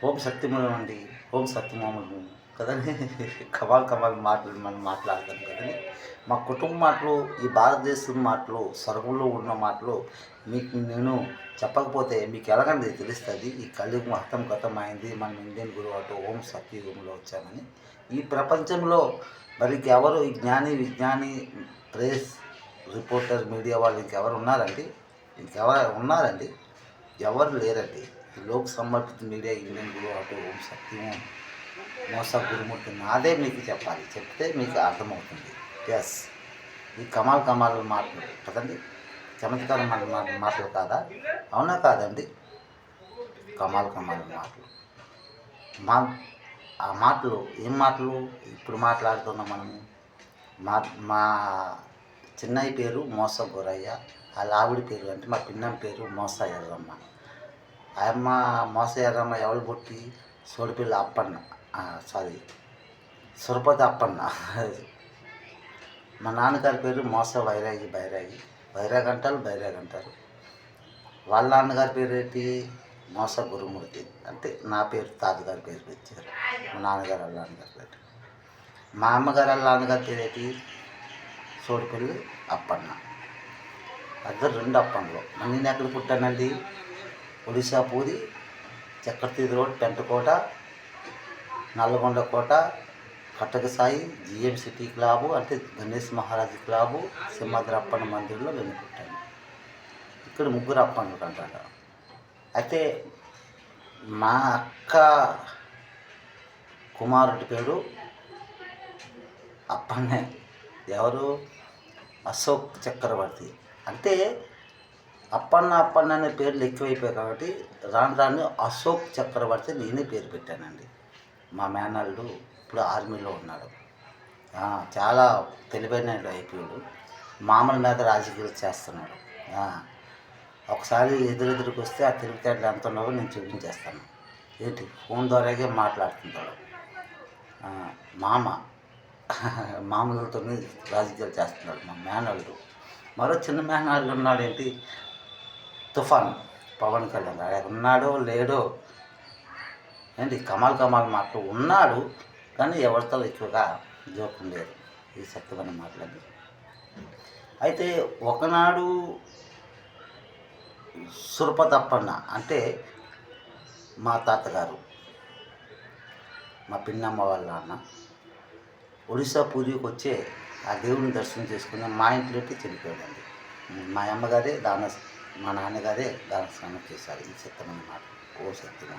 ఓం శక్తిమూలం అండి. ఓం సత్యమామలు కదండి. కమాల్ కమాల్ మాటలు మనం మాట్లాడతాం కదండి. మా కుటుంబ మాటలు, ఈ భారతదేశం మాటలు, స్వర్గంలో ఉన్న మాటలు మీకు నేను చెప్పకపోతే మీకు ఎలాగండి తెలుస్తుంది ఈ కలియుగం గతం అయింది, మనం ఇండియన్ గురువు అటు ఓం సత్యయుగంలో వచ్చామని. ఈ ప్రపంచంలో మరి ఎవరు ఈ జ్ఞాని విజ్ఞాని ప్రెస్ రిపోర్టర్ మీడియా వాళ్ళు ఇంకెవరు ఉన్నారండి? ఇంకెవరు ఉన్నారండి? ఎవరు లేరండి. లోక్ సమర్పిత మీడియా ఇండియన్ గురువు అటు ఓం సత్యం మోస గురుమూర్తి నాదే మీకు చెప్పాలి, చెప్తే మీకు అర్థమవుతుంది. ఎస్, ఈ కమాల్ కమాల్ మాటలు కదండి, చమత్కారం మాటలు కాదా? అవునా కాదండి? కమాల్ కమాల్ మాటలు మా ఆ మాటలు ఏం మాటలు ఇప్పుడు మాట్లాడుతున్నాం మనము. మా మా చిన్నయ్య పేరు మోస గురయ్య, వాళ్ళ ఆవిడ పేరు అంటే మా పిన్నం పేరు మోస ఎర్రమ్మ. ఆయమ్మ మోస ఎర్రమ్మ ఎవరు పుట్టి సోడిపిల్ల అప్పన్న, సారీ సురపతి అప్పన్న. మా నాన్నగారి పేరు మోస వైరాగి అంటారు. వాళ్ళ నాన్నగారి పేరు ఏంటి? మోస గురుమూర్తి. అంటే నా పేరు తాతగారి పేరు పెట్టారు, మా నాన్నగారు వాళ్ళ నాన్నగారి పేరు. మా అమ్మగారు వాళ్ళ నాన్నగారి పేరు ఏంటి? సోడిపల్లి అప్పన్న. అద్దరు రెండు అప్పన్నలు. నేను ఎక్కడ పుట్టానండి? ఒడిశా పూరి, చక్రతీర్థ రోడ్, పెంటకోట, నల్లగొండ కోట, కట్టక సాయి, జిఎం సిటీ క్లబు అంటే గణేష్ మహారాజ్ క్లబు, సింహాద్రి అప్పన్న మందిర్లో నేను పుట్టాను. ఇక్కడ ముగ్గురు అప్పన్నలు అంటారు. అయితే మా అక్క కుమారుడి పేరు అప్పన్నే. ఎవరు? అశోక్ చక్రవర్తి. అంటే అప్పన్న అనే పేర్లు ఎక్కువైపోయాయి కాబట్టి రాను అశోక్ చక్రవర్తి నేనే పేరు పెట్టానండి. మా మేనల్లుడు ఇప్పుడు ఆర్మీలో ఉన్నాడు, చాలా తెలివైన అయిపోయాడు. మామూలు మీద రాజకీయాలు చేస్తున్నాడు. ఒకసారి ఎదురుకు వస్తే ఆ తెలివితేటలు ఎంత ఉన్నావో నేను చూపించేస్తాను. ఏంటి, ఫోన్ ద్వారాగే మాట్లాడుతుంటాడు. మామూలుతో రాజకీయాలు చేస్తున్నాడు మా మేనల్లుడు. మరో చిన్న మేనల్లుడు ఉన్నాడు, ఏంటి, తుఫాన్ పవన్ కళ్యాణ్. ఉన్నాడో లేడో ఏంటి, కమాల్ మాటలు ఉన్నాడు కానీ ఎవరితో ఎక్కువగా జోక్యం లేదు. ఈ సత్యమైన మాటలని. అయితే ఒకనాడు సురపతప్పన్న అంటే మా తాతగారు, మా పిన్నమ్మ వాళ్ళ నాన్న ఒడిశా పూరికి వచ్చే ఆ దేవుడిని దర్శనం చేసుకుని మా ఇంట్లోకి చనిపోయాడండి. మా నాన్నగారే దాన స్నానం చేశారు. ఈ సత్యమైన మాట. ఓ సత్యమైన